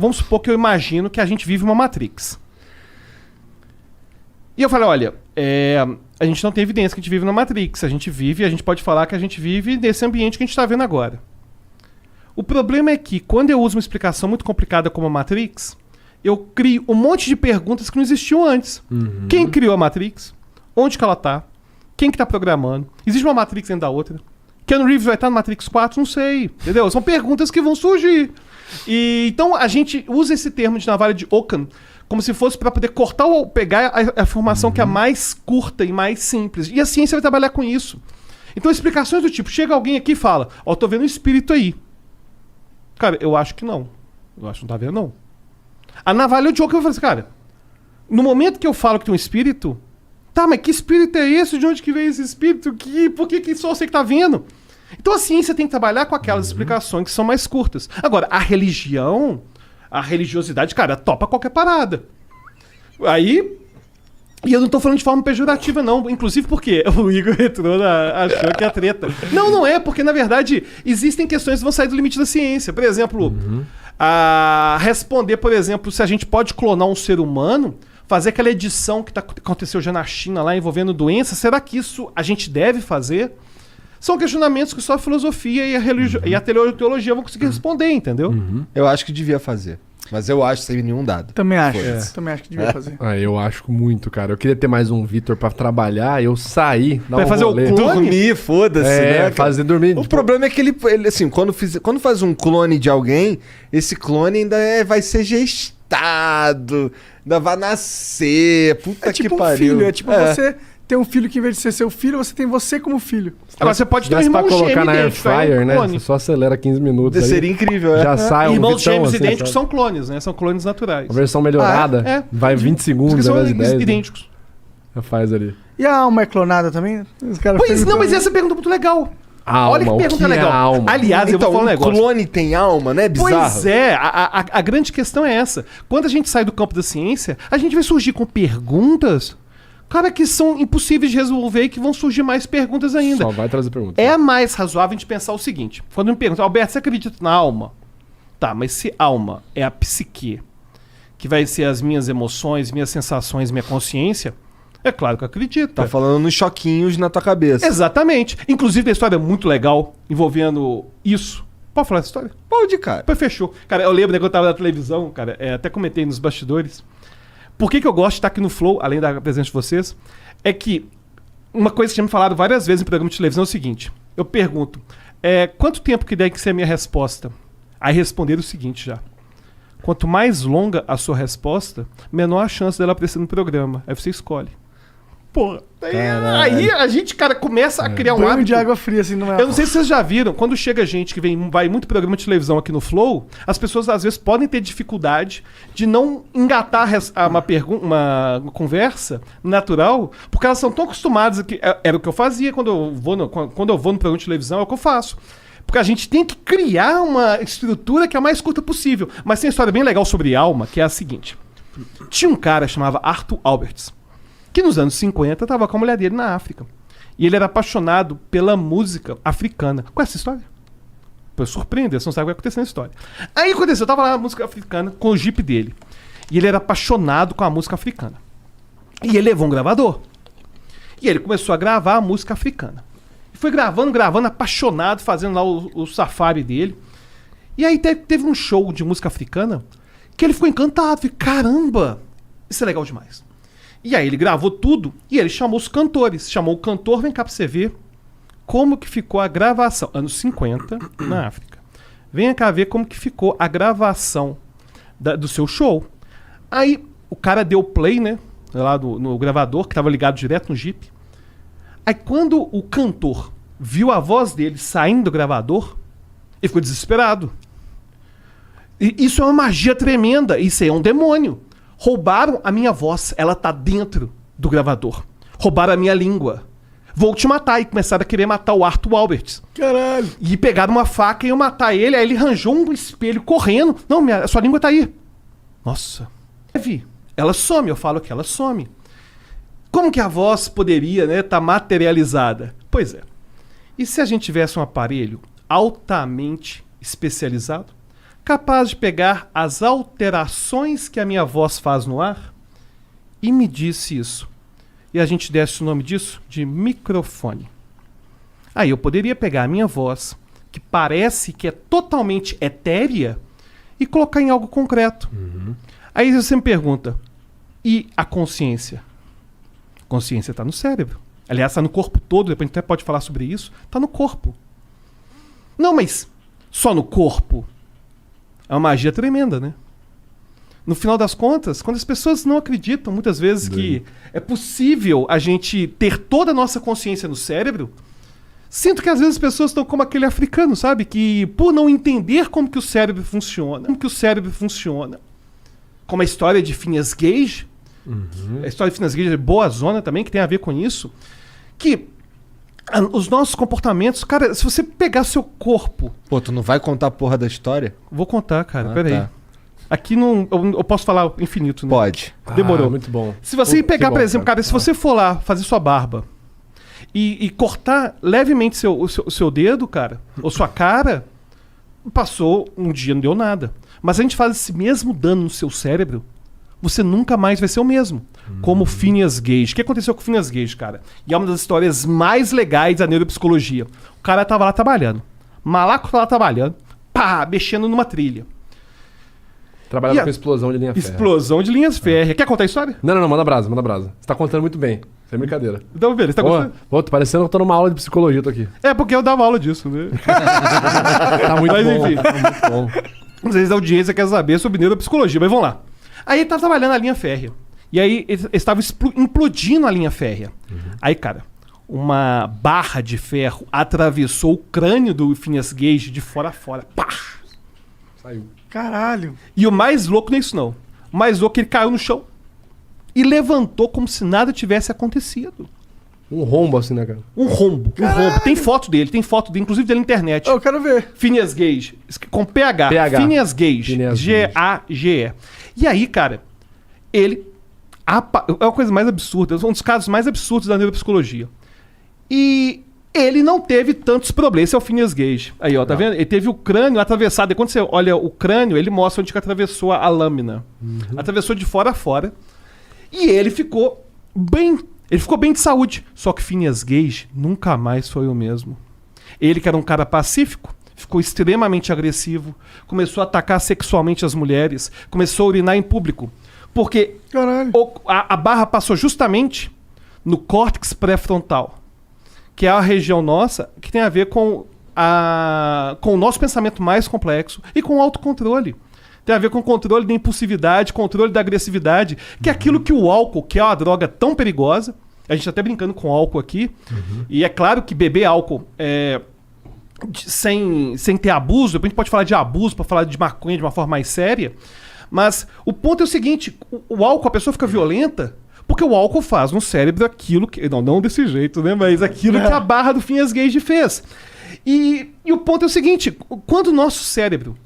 vamos supor que eu imagino que a gente vive uma Matrix. E eu falei, olha, a gente não tem evidência que a gente vive na Matrix. A gente pode falar que a gente vive nesse ambiente que a gente está vendo agora. O problema é que, quando eu uso uma explicação muito complicada como a Matrix, eu crio um monte de perguntas que não existiam antes. Uhum. Quem criou a Matrix? Onde que ela tá? Quem que tá programando? Existe uma Matrix dentro da outra? Keanu Reeves vai estar no Matrix 4? Não sei. Entendeu? São perguntas que vão surgir. E, então a gente usa esse termo de navalha de Ockham como se fosse para poder cortar ou pegar a informação que é mais curta e mais simples. E a ciência vai trabalhar com isso. Então explicações do tipo, chega alguém aqui e fala, ó, tô vendo um espírito aí. Cara, eu acho que não. Eu acho que não tá vendo, não. A navalha de Ockham, eu falo assim, cara, no momento que eu falo que tem um espírito, tá, mas que espírito é esse? De onde que veio esse espírito? Por que só você que tá vendo? Então a ciência tem que trabalhar com aquelas explicações que são mais curtas. Agora, a religião, a religiosidade, cara, topa qualquer parada. Aí... E eu não tô falando de forma pejorativa, não. Inclusive porque o Igor entrou achou que é treta. Não é, porque na verdade existem questões que vão sair do limite da ciência. Por exemplo, responder, por exemplo, se a gente pode clonar um ser humano, fazer aquela edição que aconteceu já na China lá envolvendo doença, será que isso a gente deve fazer? São questionamentos que só a filosofia e a teologia vão conseguir responder, entendeu? Eu acho que devia fazer. Mas eu acho sem nenhum dado. Também acho. Também acho que devia fazer. Eu acho muito, cara. Eu queria ter mais um Vitor pra trabalhar, eu sair, dar vai um fazer rolê. o clone? Dormir, foda-se, né? Fazer dormir. O problema é que ele assim, quando faz um clone de alguém, esse clone ainda vai ser gestado, ainda vai nascer. Puta que pariu. Filho, é tipo você ter um filho que em vez de ser seu filho, você tem você como filho. Agora você pode ter um pra irmão colocar gêmeo na Air idêntico, Fryer, né? clone. Você só acelera 15 minutos. Seria incrível, Já sai um Irmãos vitão, gêmeos assim, idênticos sabe? são clones, né? São clones naturais. A versão melhorada vai 20 segundos ao invés de 10. Idênticos. Já faz ali. E a alma é clonada também? Os caras Pois não, mas essa pergunta é muito legal. Olha que pergunta legal. Alma? Aliás, eu vou falar um negócio. Clone tem alma, né? Bizarro. Pois é, a grande questão é essa. Quando a gente sai do campo da ciência, a gente vai surgir com perguntas, cara, que são impossíveis de resolver e que vão surgir mais perguntas ainda. Só vai trazer perguntas. É mais razoável a gente pensar o seguinte. Quando me perguntam, Alberto, você acredita na alma? Tá, mas se alma é a psique, que vai ser as minhas emoções, minhas sensações, minha consciência, é claro que eu acredito. Tá falando nos choquinhos na tua cabeça. Exatamente. Inclusive tem história muito legal envolvendo isso. Pode falar essa história? Pode, cara. Depois fechou. Cara, eu lembro, né, quando eu tava na televisão, cara, até comentei nos bastidores. Por que eu gosto de estar aqui no Flow, além da presença de vocês, é que uma coisa que tinha me falado várias vezes em programa de televisão é o seguinte. Eu pergunto, quanto tempo que deve ser a minha resposta? Aí responderam o seguinte já. Quanto mais longa a sua resposta, menor a chance dela aparecer no programa. Aí você escolhe. Pô, aí a gente, cara, começa a criar um Banho hábito. de água fria, assim, não é? Eu não sei se vocês já viram, quando chega gente que vai muito programa de televisão aqui no Flow, as pessoas às vezes podem ter dificuldade de não engatar uma conversa natural, porque elas são tão acostumadas que era o que eu fazia quando eu vou no programa de televisão, é o que eu faço. Porque a gente tem que criar uma estrutura que é a mais curta possível. Mas tem uma história bem legal sobre alma, que é a seguinte. Tinha um cara chamado Arthur Alberts, que nos anos 50 estava com a mulher dele na África. E ele era apaixonado pela música africana. Qual é essa história? Pô, surpreender, você não sabe o que vai acontecer na história. Aí aconteceu, eu tava lá na música africana com o Jeep dele. E ele era apaixonado com a música africana. E ele levou um gravador. E ele começou a gravar a música africana. E foi gravando, apaixonado, fazendo lá o safari dele. E aí teve um show de música africana que ele ficou encantado. Falei, caramba, isso é legal demais. E aí ele gravou tudo e ele chamou os cantores. Chamou o cantor, vem cá pra você ver como que ficou a gravação. Anos 50, na África. Venha cá ver como que ficou a gravação do seu show. Aí o cara deu play, né? Lá no gravador, que tava ligado direto no Jeep. Aí quando o cantor viu a voz dele saindo do gravador, ele ficou desesperado. E isso é uma magia tremenda. Isso aí é um demônio. Roubaram a minha voz, ela tá dentro do gravador. Roubaram a minha língua. Vou te matar. E começaram a querer matar o Arthur Alberts. Caralho. E pegaram uma faca e iam matar ele. Aí ele arranjou um espelho correndo. Não, sua língua tá aí. Nossa. Ela some, eu falo que ela some. Como que a voz poderia, né, tá materializada? Pois é. E se a gente tivesse um aparelho altamente especializado? capaz de pegar as alterações que a minha voz faz no ar e me disse isso. E a gente desse o nome disso de microfone. Aí eu poderia pegar a minha voz, que parece que é totalmente etérea, e colocar em algo concreto. Aí você me pergunta, e a consciência? A consciência está no cérebro. Aliás, está no corpo todo, depois a gente até pode falar sobre isso. Está no corpo. Não, mas só no corpo? É uma magia tremenda, né? No final das contas, quando as pessoas não acreditam, muitas vezes, que é possível a gente ter toda a nossa consciência no cérebro, sinto que às vezes as pessoas estão como aquele africano, sabe? Que por não entender como que o cérebro funciona, como a história de Phineas Gage, a história de Phineas Gage é boa zona também, que tem a ver com isso, que os nossos comportamentos, cara, se você pegar seu corpo... Pô, tu não vai contar a porra da história? Vou contar, cara, peraí. Tá. Aqui não, eu posso falar infinito, né? Pode. Demorou. Muito bom. Se você pegar, por exemplo, cara, se você for lá fazer sua barba e cortar levemente o seu dedo, cara, ou sua cara, passou um dia, não deu nada. Mas a gente faz esse mesmo dano no seu cérebro, você nunca mais vai ser o mesmo. Como o Phineas Gage. O que aconteceu com o Phineas Gage, cara? E é uma das histórias mais legais da neuropsicologia. O cara tava lá trabalhando. Malaco tava lá trabalhando. Pá, mexendo numa trilha. Trabalhava com explosão de linha férrea. Explosão de linhas férreas. Quer contar a história? Não, manda brasa. Você tá contando muito bem. Sem brincadeira. Então, beleza, tá gostando? Tô parecendo que eu tô numa aula de psicologia, eu tô aqui. É, porque eu dava aula disso, né? Tá muito Mas, bom. enfim. Tá muito bom. Às vezes a audiência quer saber sobre neuropsicologia, mas vamos lá. Aí ele tava trabalhando a linha férrea. E aí eles estavam implodindo a linha férrea. Aí, cara, uma barra de ferro atravessou o crânio do Phineas Gage de fora a fora. Pá! Saiu. Caralho. E o mais louco não é isso, não. O mais louco é que ele caiu no chão e levantou como se nada tivesse acontecido. Um rombo assim, né, cara? Um rombo. Tem foto dele, inclusive dele na internet. Eu quero ver. Phineas Gage, com PH. Phineas Gage. G-A-G-E. E aí, cara, ele... É uma coisa mais absurda, um dos casos mais absurdos da neuropsicologia. E ele não teve tantos problemas. Esse é o Phineas Gage. Aí, ó, tá vendo? Ele teve o crânio atravessado. E quando você olha o crânio, ele mostra onde que atravessou a lâmina. Atravessou de fora a fora. E ele ficou bem... Ele ficou bem de saúde. Só que Phineas Gage nunca mais foi o mesmo. Ele, que era um cara pacífico, ficou extremamente agressivo, começou a atacar sexualmente as mulheres, começou a urinar em público. Porque a barra passou justamente no córtex pré-frontal, que é a região nossa que tem a ver com o nosso pensamento mais complexo e com o autocontrole. Tem a ver com o controle da impulsividade, controle da agressividade, que é aquilo que o álcool, que é uma droga tão perigosa, a gente tá até brincando com álcool aqui, e é claro que beber álcool sem ter abuso, depois a gente pode falar de abuso para falar de maconha de uma forma mais séria, mas o ponto é o seguinte, o álcool, a pessoa fica violenta porque o álcool faz no cérebro aquilo que... Não desse jeito, né? Mas aquilo que a barra do Phineas Gage fez. E o ponto é o seguinte, quando o nosso cérebro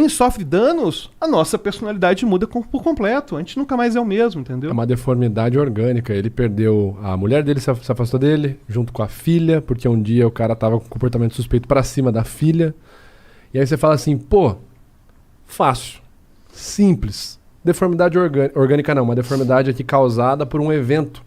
sofre danos, a nossa personalidade muda por completo. A gente nunca mais é o mesmo, entendeu? É uma deformidade orgânica. Ele perdeu... A mulher dele se afastou dele, junto com a filha, porque um dia o cara tava com comportamento suspeito pra cima da filha. E aí você fala assim, pô, fácil, simples. Deformidade orgânica não, uma deformidade aqui causada por um evento.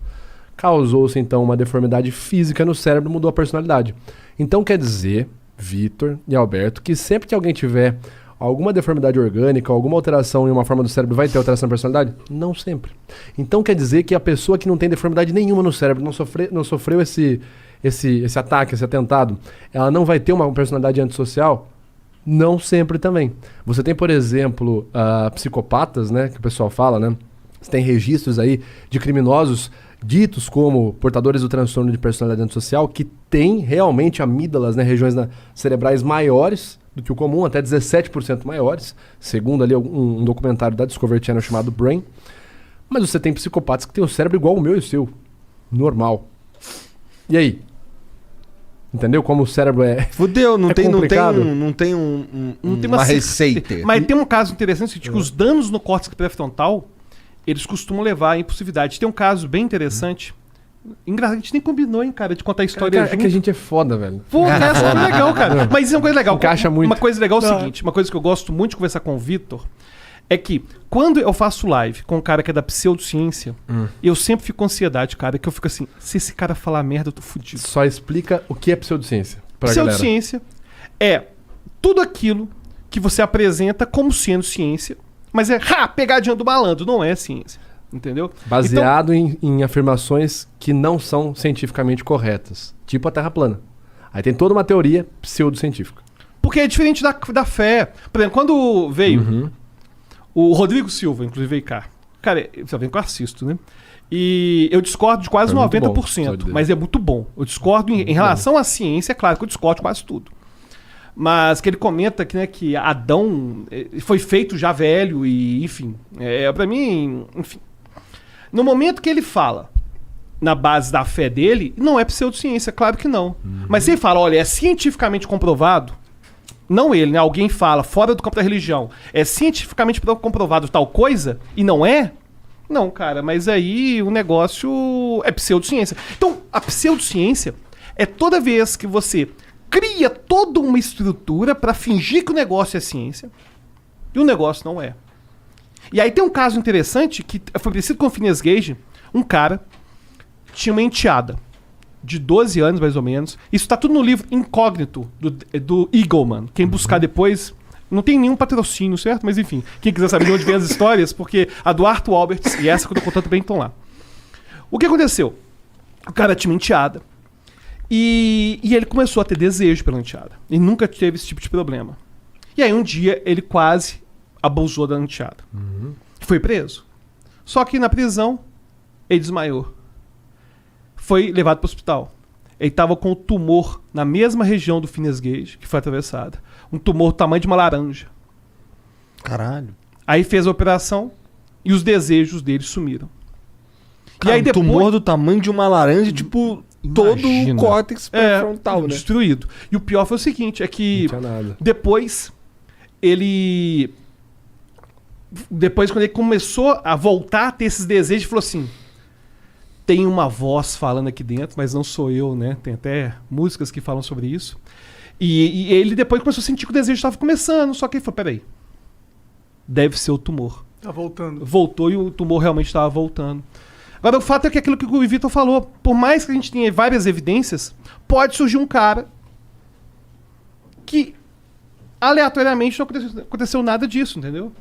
Causou-se então uma deformidade física no cérebro, mudou a personalidade. Então quer dizer... Vitor e Alberto, que sempre que alguém tiver alguma deformidade orgânica, alguma alteração em uma forma do cérebro, vai ter alteração na personalidade? Não sempre. Então quer dizer que a pessoa que não tem deformidade nenhuma no cérebro, não sofreu esse ataque, esse atentado, ela não vai ter uma personalidade antissocial? Não sempre também. Você tem, por exemplo, psicopatas, né, que o pessoal fala, né? Você tem registros aí de criminosos ditos como portadores do transtorno de personalidade antissocial, que tem realmente amígdalas, né, regiões cerebrais maiores do que o comum, até 17% maiores, segundo ali um documentário da Discovery Channel chamado Brain. Mas você tem psicopatas que têm o cérebro igual o meu e o seu, normal. E aí? Entendeu como o cérebro é... Fudeu, não tem uma receita. Mas tem um caso interessante, que os danos no córtex pré-frontal, eles costumam levar à impulsividade. Tem um caso bem interessante, Engraçado, a gente nem combinou, hein, cara, de contar a história Cara, é junto. que a gente é foda, velho. Pô, essa foi legal, cara. Mas isso é uma coisa legal. Encaixa muito. Uma coisa legal é o seguinte, uma coisa que eu gosto muito de conversar com o Vitor é que quando eu faço live com um cara que é da pseudociência, eu sempre fico com ansiedade, cara, que eu fico assim, se esse cara falar merda, eu tô fudido. Só explica o que é pseudociência pra galera. Pseudociência é tudo aquilo que você apresenta como sendo ciência, mas é pegadinha do malandro, não é ciência. Entendeu? Baseado em afirmações que não são cientificamente corretas. Tipo a Terra plana. Aí tem toda uma teoria pseudocientífica. Porque é diferente da fé. Por exemplo, quando veio o Rodrigo Silva, inclusive veio cá. Cara, você vê que eu assisto, né? E eu discordo de quase É muito bom, 90%, mas é muito bom. Eu discordo em relação à ciência, é claro que eu discordo de quase tudo. Mas que ele comenta que, né, que Adão foi feito já velho e, enfim, pra mim, enfim. No momento que ele fala na base da fé dele, não é pseudociência, claro que não. Mas se ele fala, olha, é cientificamente comprovado, não ele, né? Alguém fala, fora do campo da religião, é cientificamente comprovado tal coisa, e não é? Não, cara, mas aí o negócio é pseudociência. Então, a pseudociência é toda vez que você cria toda uma estrutura para fingir que o negócio é ciência, e o negócio não é. E aí tem um caso interessante que foi parecido com o Phineas Gage. Um cara tinha uma enteada de 12 anos, mais ou menos. Isso tá tudo no livro Incógnito, do Eagleman. Quem buscar depois, não tem nenhum patrocínio, certo? Mas enfim, quem quiser saber de onde vem as histórias, porque a do Arthur Alberts e essa que eu tô contando também estão lá. O que aconteceu? O cara tinha uma enteada. E ele começou a ter desejo pela enteada. Ele nunca teve esse tipo de problema. E aí um dia ele quase abusou da enteada. Foi preso. Só que na prisão, ele desmaiou. Foi levado para o hospital. Ele estava com um tumor na mesma região do Phineas Gage, que foi atravessada. Um tumor do tamanho de uma laranja. Caralho. Aí fez a operação e os desejos dele sumiram. Cara, e aí depois, tumor do tamanho de uma laranja, tipo, todo o Imagina. córtex pré-frontal, né? destruído. E o pior foi o seguinte, é que Não tinha nada. depois quando ele começou a voltar a ter esses desejos, ele falou assim, tem uma voz falando aqui dentro, mas não sou eu, né? Tem até músicas que falam sobre isso. E ele depois começou a sentir que o desejo estava começando, só que ele falou, peraí, deve ser o tumor. Tá voltando. Voltou e o tumor realmente estava voltando. Agora, o fato é que aquilo que o Vitor falou, por mais que a gente tenha várias evidências, pode surgir um cara que aleatoriamente não aconteceu nada disso, entendeu?